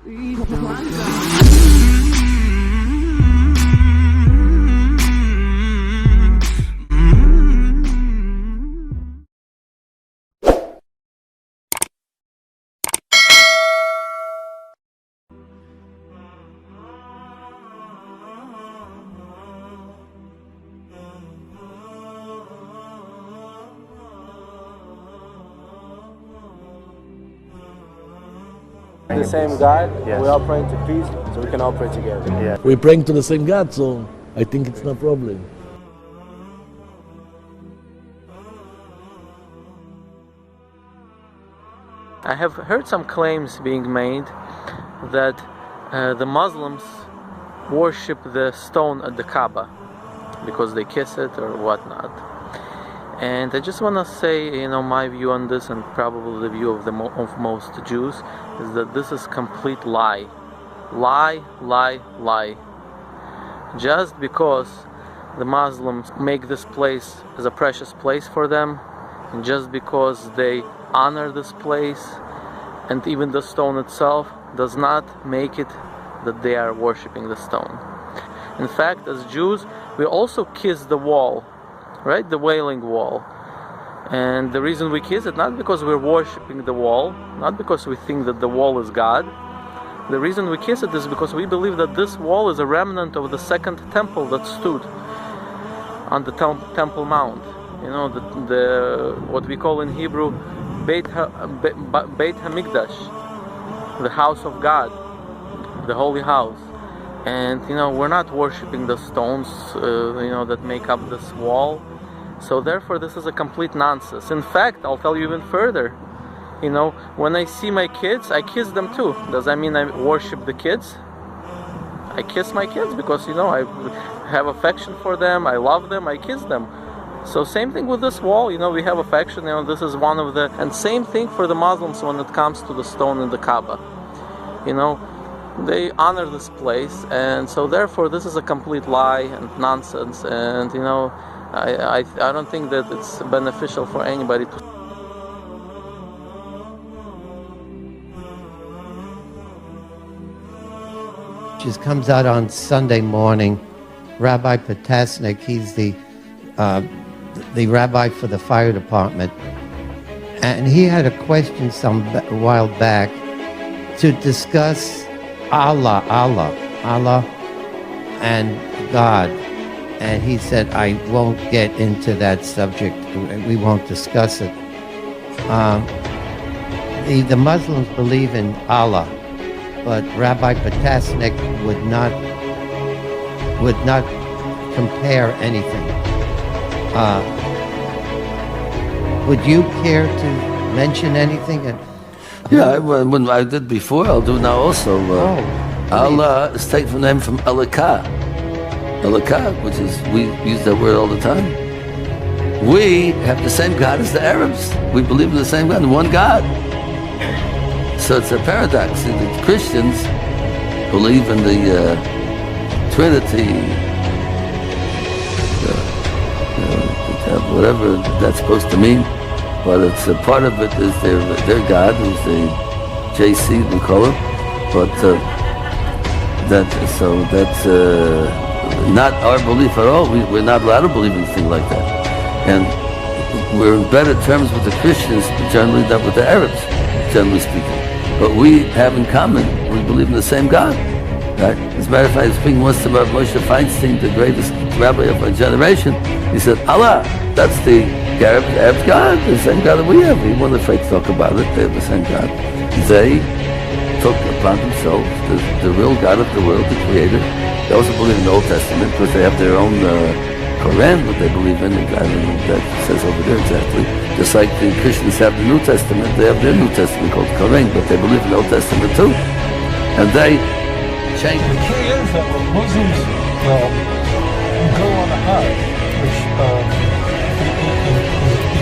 The same God, yes. We are praying to peace, so we can all pray together. Yeah. We're praying to the same God, so I think it's no problem. I have heard some claims being made that the Muslims worship the stone at the Kaaba because they kiss it or whatnot. And I just want to say, my view on this, and probably the view of most Jews, is that this is complete lie. Lie, lie, lie. Just because the Muslims make this place as a precious place for them, and just because they honor this place, and even the stone itself, does not make it that they are worshipping the stone. In fact, as Jews, we also kiss the wall, right? The Wailing Wall. And the reason we kiss it, not because we're worshipping the wall, not because we think that the wall is God. The reason we kiss it is because we believe that this wall is a remnant of the second temple that stood on the Temple Mount. The what we call in Hebrew Beit HaMikdash, the house of God, the holy house. And we're not worshipping the stones that make up this wall. So therefore this is a complete nonsense. In fact, I'll tell you even further. When I see my kids, I kiss them too. Does that mean I worship the kids? I kiss my kids because I have affection for them, I love them, I kiss them. So same thing with this wall, we have affection, this is one of the, and same thing for the Muslims when it comes to the stone in the Kaaba. They honor this place, and so therefore this is a complete lie and nonsense, and I don't think that it's beneficial for anybody to. Just comes out on Sunday morning. Rabbi Potasnik, he's the rabbi for the fire department, and he had a question a while back to discuss Allah and God. And he said, I won't get into that subject. We won't discuss it. The Muslims believe in Allah, but Rabbi Potasnik would not compare anything. Would you care to mention anything? Yeah, when I did before, I'll do now also. Allah is taken from the name from Alakah. Alakah, which is, we use that word all the time. We have the same God as the Arabs. We believe in the same God, one God. So it's a paradox. See, the Christians believe in the Trinity, whatever that's supposed to mean, but it's a part of it is their God, who's the JC, we call it. But that's not our belief at all. We're not allowed to believe anything like that. And we're in better terms with the Christians generally than with the Arabs, generally speaking. But we have in common, we believe in the same God. Right? As a matter of fact, I was speaking once about Moshe Feinstein, the greatest rabbi of our generation. He said, Allah, that's the Arab's God, the same God that we have. He wasn't afraid to talk about it. They have the same God. They took upon themselves the real God of the world, the Creator. They also believe in the Old Testament because they have their own Quran, what they believe in. I don't know what that says over there exactly. Just like the Christians have the New Testament, they have their New Testament called Quran, but they believe in the Old Testament too. And they change. The key is that when Muslims go on a hajj, which in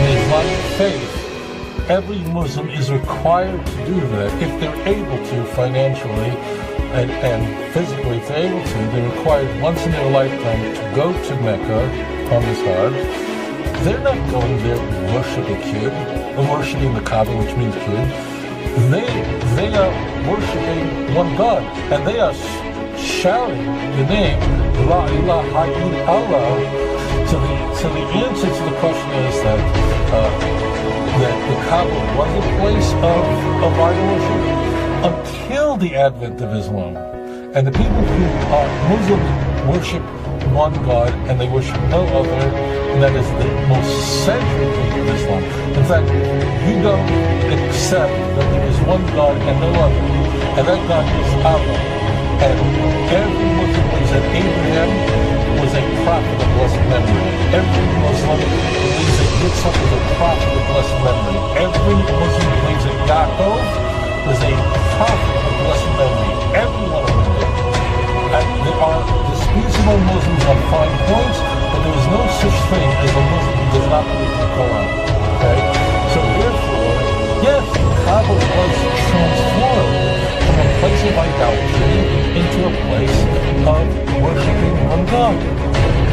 the Islamic faith, every Muslim is required to do that if they're able to financially and physically. If they're able to, they're required once in their lifetime to go to Mecca on this hajj. They're not going there to worship a kid, or worshiping the Kaaba, which means kid. they are worshiping one God, and they are shouting the name La ilaha illallah. So the answer to the question is that the Kaaba was a place of idol worship until the advent of Islam. And the people who are Muslims worship one God and they worship no other, and that is the most central thing of Islam. In fact, you don't accept that there is one God and no other, and that God is Allah. And every Muslim believes that Abraham was a prophet of blessed memory. Every Muslim believes that Yitzhak was a prophet of blessed memory. Every Muslim believes that Yaakov was a prophet of blessed memory. Every one of them did. And there are disputes among Muslims on fine points, but there is no such thing as a Muslim who does not believe in the Quran. Okay? So therefore, yes, the Kaaba was transformed from a place of idolatry into a place of worshiping one God.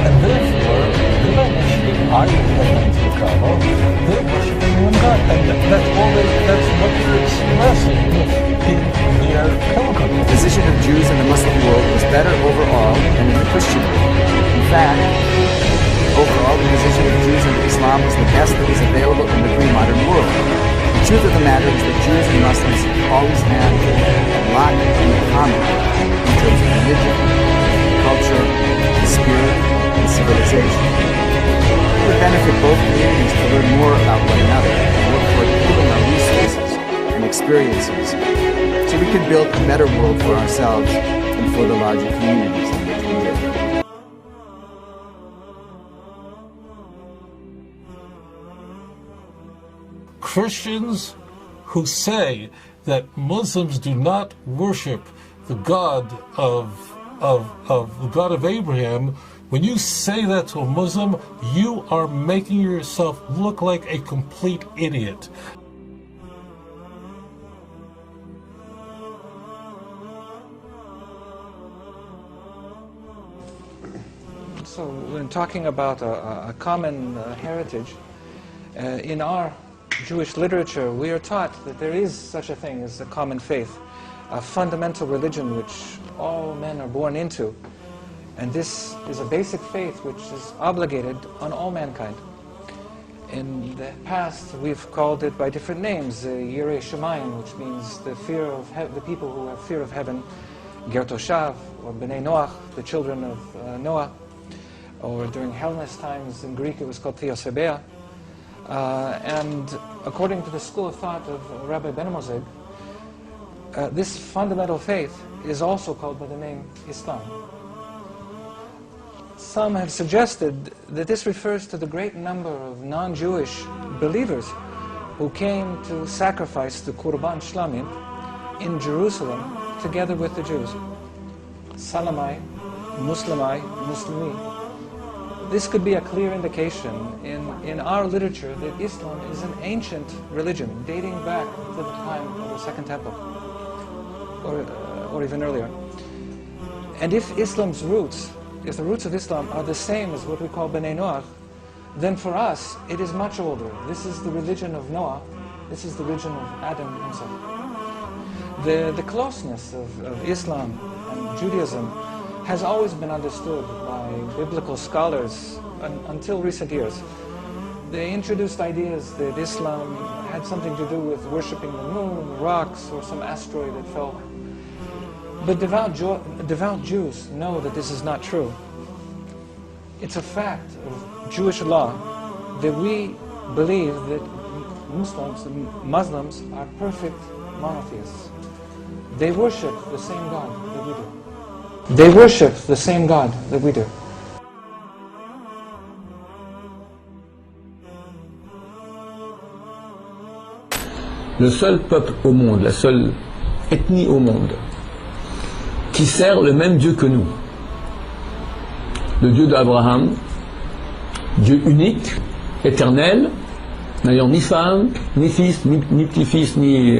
And therefore, they're not worshiping idols going to the Kaaba, they're worshiping one God. And that's what they're expressing in their pilgrimage. The position of Jews in the Muslim world was better overall than in the Christian world. In fact, overall, the position of Jews in Islam was the best that was available in the pre-modern world. The truth of the matter is that Jews and Muslims always had a lot in common in terms of religion, culture, spirit, and civilization. It would benefit both communities to learn more about one another and work toward pooling our resources and experiences so we can build a better world for ourselves and for the larger communities in which we live. Christians who say that Muslims do not worship the God of the God of Abraham, when you say that to a Muslim, you are making yourself look like a complete idiot. So when talking about a common heritage, in our Jewish literature we are taught that there is such a thing as a common faith, a fundamental religion which all men are born into. And this is a basic faith which is obligated on all mankind. In the past we've called it by different names, Yirei Shamayim, which means the fear of the people who have fear of heaven, Ger Toshav, or Bnei Noach, the children of Noah. Or during Hellenist times in Greek it was called Theosebea. And according to the school of thought of Rabbi Ben Mosig, this fundamental faith is also called by the name Islam. Some have suggested that this refers to the great number of non-Jewish believers who came to sacrifice the Qurban Shlamim in Jerusalem together with the Jews. Salamai, Muslimai, Muslimi. This could be a clear indication in our literature that Islam is an ancient religion dating back to the time of the Second Temple, or even earlier. And if Islam's roots, if the roots of Islam are the same as what we call Bnei Noach, then for us it is much older. This is the religion of Noah, this is the religion of Adam himself. The closeness of Islam and Judaism has always been understood by biblical scholars until recent years. They introduced ideas that Islam had something to do with worshipping the moon, rocks, or some asteroid that fell. But devout Jews know that this is not true. It's a fact of Jewish law that we believe that Muslims are perfect monotheists. They worship the same God that we do. They worship the same God that we do. Le seul peuple au monde, la seule ethnie au monde qui sert le même Dieu que nous, le Dieu d'Abraham, Dieu unique, éternel, n'ayant ni femme, ni fils, ni petit-fils, ni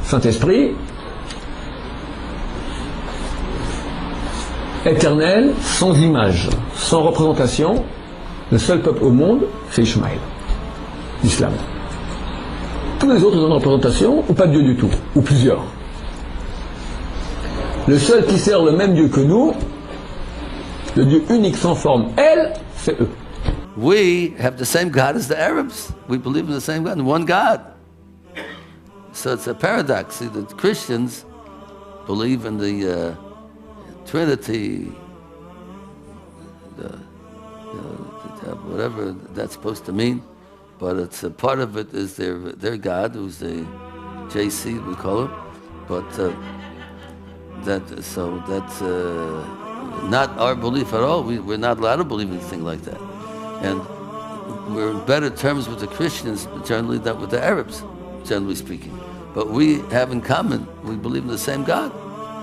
Saint-Esprit, éternel, sans image, sans représentation, le seul peuple au monde, c'est Ishmaël, l'islam. Tous les autres ont une représentation ou pas de Dieu du tout, ou plusieurs. Le seul qui sert le même Dieu que nous, le Dieu unique sans forme, elle, c'est eux. We have the same God as the Arabs. We believe in the same God, one God. So it's a paradox. See, the Christians believe in the Trinity, whatever that's supposed to mean, but it's a part of it is their God, who's the JC we call him, but that's not our belief at all. We're not allowed to believe in anything like that, and we're in better terms with the Christians generally than with the Arabs, generally speaking. But we have in common, we believe in the same God.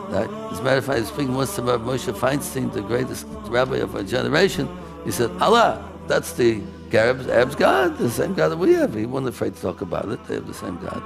Right? As a matter of fact, I was speaking once to Rabbi Moshe Feinstein, the greatest rabbi of our generation. He said, Allah, that's the Arabs' God, the same God that we have. He wasn't afraid to talk about it. They have the same God.